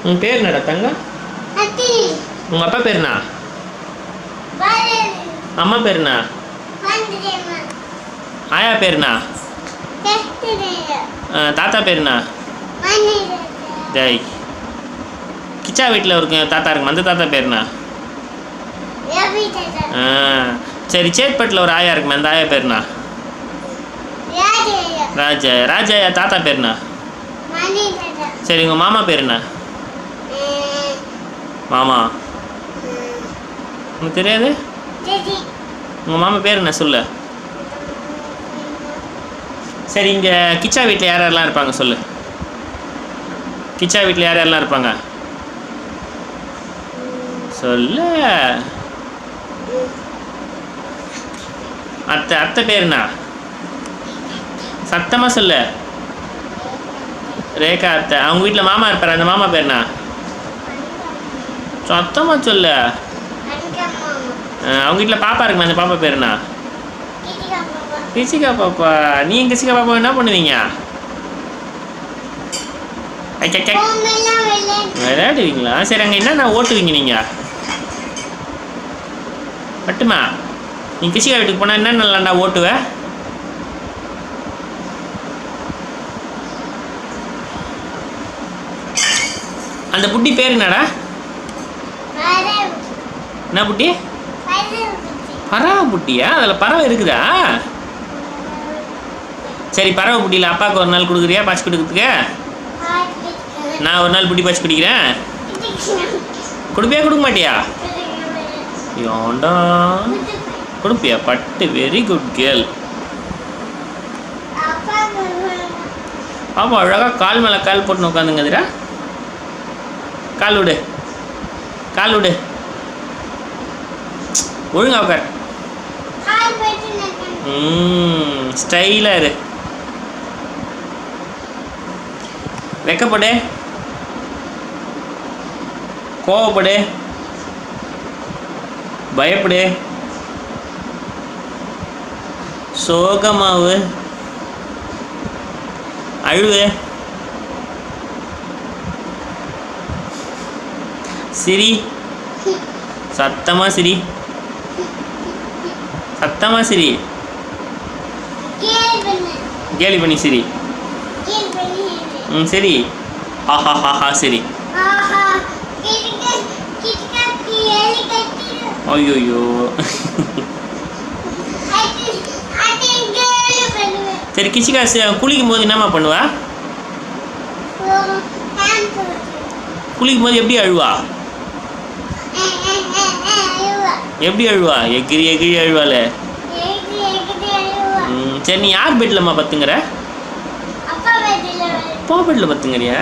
உன் பேர் என்னடா தங்கம்? உங்க அப்பா பேர் என்ன? அம்மா பேர் என்ன? ஆயா பேர் என்ன? தாத்தா பேர் என்ன? ஜெய். கிச்சா வீட்டில் ஒரு தாத்தா இருக்குமா, அந்த தாத்தா பேர் என்ன? சரி, சேத்பட்டில் ஒரு ஆயா இருக்குமா, அந்த ஆயா பேர் என்ன? ராஜா. ராஜா தாத்தா பேர் என்ன? சரி, உங்கள் மாமா பேர் என்ன? மாமா உனக்கு தெரியாது? உங்கள் மாமா பேர் என்ன சொல்லு. சரி, இங்கே கிச்சா வீட்டில் யார் யாரெல்லாம் இருப்பாங்க சொல்லு. கிச்சா வீட்டில் யார் யாரெல்லாம் இருப்பாங்க சொல்லு. அத்தை பேர் என்ன? சத்தமாக சொல்லு. ரேகா அத்தை. அவங்க வீட்டில் மாமா இருப்பார், அந்த மாமா பேர் என்ன? சத்தமாக சொல்லு. அவங்க வீட்டில் பாப்பா இருக்குமா, அந்த பாப்பா பேர் என்ன? கிச்சிகா பாப்பா. நீ கிச்சிகா பாப்பா என்ன பண்ணுவீங்க? விளையாடுவீங்களா? சரி, அங்கே என்னென்ன ஓட்டுவீங்க நீங்கள் மட்டுமா? நீ கிச்சிகா வீட்டுக்கு போனால் என்ன நல்லாண்டா ஓட்டுவ? அந்த புட்டி பேர் என்னடா? என்ன புட்டி? பறவை புட்டியா? அதில் பறவை இருக்குதா? சரி, பறவை புட்டியில் அப்பாவுக்கு ஒரு நாள் கொடுக்குறியா பச்சு கொடுக்குறதுக்கு? நான் ஒரு நாள் புட்டி பச்சு குடிக்கிறேன். கொடுப்பியா கொடுக்க மாட்டியா? ஏண்டா கொடுப்பியா? பட்டு. Very good girl. பாப்பா அழகாக கால் மேலே கால் போட்டு உட்காந்துங்கதுடா. கால் விடு, கால் விடு. ஒழுங்கா உட்கார். ஸ்டைலாக இரு. வெக்கப்படு, கோவப்படு, பயப்படு, சோகமாவு, அழுவு, சிரி, சத்தமாக சிரி, சத்தமாக சிரி, கேலி பண்ணி சிரி. சரி, ஆஹா ஹாஹா சரி. ஐயோ. சரி, கிச்சிகா குளிக்கும் போது என்னம்மா பண்ணுவா? குளிக்கும் போது எப்படி அழுவா? எப்படி அழுவா? எகிரி எகிரி அழுவால. சரி, நீ யார் பெட்லம்மா பத்துங்கிற? அப்பா பெட்டில் பத்துங்கிறியா?